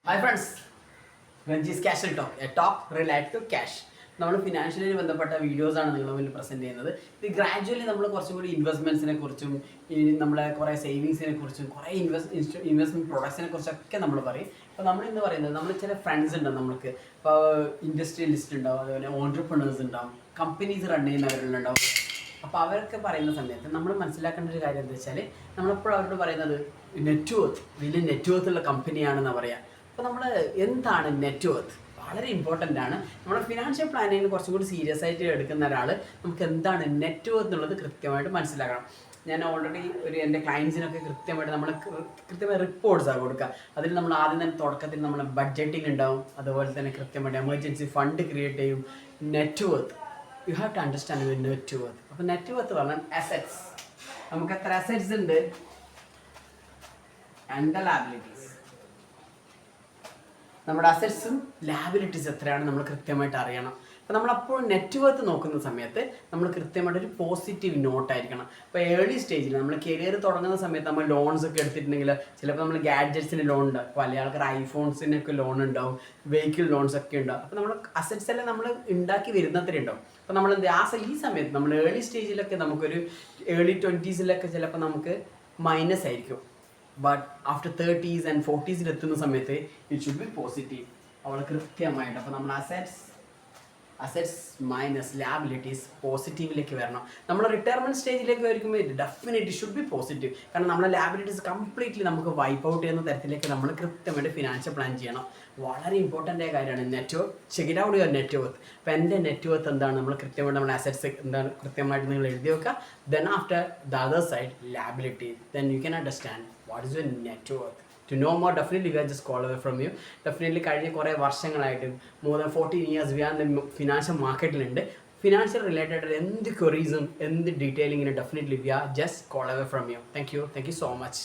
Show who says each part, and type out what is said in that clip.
Speaker 1: Hi friends, Ranji's Casual Talk, a talk related to cash. നമ്മൾ financially ബന്ധപ്പെട്ട വീഡിയോസാണ് നിങ്ങളുടെ മുന്നിൽ പ്രസൻറ്റ് ചെയ്യുന്നത്. ഇത് ഗ്രാജുവലി നമ്മൾ കുറച്ചും കൂടി ഇൻവെസ്റ്റ്മെൻറ്റ്സിനെ കുറിച്ചും നമ്മളെ കുറേ സേവിങ്സിനെ കുറിച്ചും കുറേ ഇൻവെസ്റ്റ്മെൻറ്റ് പ്രൊഡക്ട്സിനെ കുറിച്ചൊക്കെ നമ്മൾ പറയും. അപ്പോൾ നമ്മൾ ഇന്ന് പറയുന്നത് നമ്മൾ ചില ഫ്രണ്ട്സ് ഉണ്ടാവും നമുക്ക്. ഇപ്പോൾ ഇൻഡസ്ട്രിയലിസ്റ്റ് ഉണ്ടാവും, അതുപോലെ ഓൺട്രപ്രണേഴ്സ് ഉണ്ടാവും, കമ്പനീസ് റൺ ചെയ്യുന്നവരുണ്ടാവും. അപ്പോൾ അവരൊക്കെ പറയുന്ന സമയത്ത് നമ്മൾ മനസ്സിലാക്കേണ്ട ഒരു കാര്യം എന്താ വെച്ചാൽ നമ്മളെപ്പോഴും അവരോട് പറയുന്നത് നെറ്റ്വർത്ത് വലിയ നെറ്റ്വർത്ത് ഉള്ള കമ്പനിയാണെന്നാണ് പറയുക. അപ്പോൾ നമ്മൾ എന്താണ് നെറ്റ്വർത്ത് വളരെ ഇമ്പോർട്ടൻ്റ് ആണ്. നമ്മുടെ ഫിനാൻഷ്യൽ പ്ലാനിങ്ങിന് കുറച്ചും കൂടി സീരിയസ് ആയിട്ട് എടുക്കുന്ന ഒരാൾ നമുക്ക് എന്താണ് നെറ്റ്വർത്ത് എന്നുള്ളത് കൃത്യമായിട്ട് മനസ്സിലാക്കണം. ഞാൻ ഓൾറെഡി എൻ്റെ ക്ലയൻസിനൊക്കെ കൃത്യമായിട്ട് നമ്മൾ കൃത്യമായ റിപ്പോർട്ട്സാണ് കൊടുക്കുക. അതിൽ നമ്മൾ ആദ്യം തന്നെ തുടക്കത്തിൽ നമ്മൾ ബഡ്ജറ്റിംഗ് ഉണ്ടാവും, അതുപോലെ തന്നെ കൃത്യമായിട്ട് എമർജൻസി ഫണ്ട് ക്രിയേറ്റ് ചെയ്യും. Net worth you have to understand your net worth. അപ്പോൾ നെറ്റ്വർത്ത് പറഞ്ഞാൽ അസറ്റ്സ്, നമുക്ക് എത്ര അസറ്റ്സ് ഉണ്ട് ആൻഡ് ദ ലാബിലിറ്റീസ്. നമ്മുടെ അസറ്റ്സും ലാബിലിറ്റീസ് എത്രയാണ് നമ്മൾ കൃത്യമായിട്ട് അറിയണം. അപ്പോൾ നമ്മളപ്പോൾ നെറ്റ്വർത്ത് നോക്കുന്ന സമയത്ത് നമ്മൾ കൃത്യമായിട്ടൊരു പോസിറ്റീവ് നോട്ടായിരിക്കണം. ഇപ്പോൾ ഏർലി സ്റ്റേജിൽ നമ്മൾ കരിയർ തുടങ്ങുന്ന സമയത്ത് നമ്മൾ ലോൺസ് ഒക്കെ എടുത്തിട്ടുണ്ടെങ്കിൽ ചിലപ്പോൾ നമ്മൾ ഗാഡ്ജറ്റ്സിന് ലോൺ ഉണ്ടാവും, പല ആൾക്കാർ ഐഫോൺസിനൊക്കെ ലോൺ ഉണ്ടാവും, വെഹിക്കിൾ ലോൺസ് ഒക്കെ ഉണ്ടാവും. അപ്പോൾ നമ്മൾ അസറ്റ്സ് എല്ലാം നമ്മൾ ഉണ്ടാക്കി വരുന്നത്രേ ഉണ്ടാവും. അപ്പോൾ നമ്മൾ ഈ സമയത്ത് നമ്മൾ ഏർലി സ്റ്റേജിലൊക്കെ നമുക്കൊരു ഏർലി 20s ചിലപ്പോൾ നമുക്ക് മൈനസ് ആയിരിക്കും. But after 30s and 40s എത്തുന്ന സമയത്ത് ഇറ്റ് ഷുഡ് ബി പോസിറ്റീവ്. അവൾ കൃത്യമായിട്ട് അപ്പോൾ നമ്മൾ അസറ്റ്സ് മൈനസ് ലാബിലിറ്റീസ് പോസിറ്റീവിലേക്ക് വരണം. നമ്മൾ റിട്ടയർമെൻറ്റ് സ്റ്റേജിലേക്ക് വരുമ്പോൾ ഡെഫിനറ്റ്ലി ഷുഡ് ബി പോസിറ്റീവ്. കാരണം നമ്മളെ ലാബിലിറ്റീസ് കംപ്ലീറ്റ്ലി നമുക്ക് വൈപ്പ് ഔട്ട് ചെയ്യുന്ന തരത്തിലേക്ക് നമ്മൾ കൃത്യമായിട്ട് ഫിനാൻഷ്യൽ പ്ലാൻ ചെയ്യണം. വളരെ ഇമ്പോർട്ടൻ്റ് ആയ കാര്യമാണ് net worth. Check it out your net worth. അപ്പോൾ എൻ്റെ നെറ്റ്വർത്ത് എന്താണ്, നമ്മൾ കൃത്യമായിട്ട് നമ്മുടെ അസറ്റ്സ് എന്താണ് കൃത്യമായിട്ട് നിങ്ങൾ എഴുതി വെക്കുക. Then after the other side liability, then you can understand what is your net worth. To know more, definitely we are just call away from you. Definitely കഴിഞ്ഞ കുറേ വർഷങ്ങളായിട്ട് more than 14 years we are in the financial മാർക്കറ്റിലുണ്ട്. Financial related എന്ത് ക്വറീസും എന്ത് ഡീറ്റെയിലിങ്ങിന് definitely we are just call away from you. Thank you so much.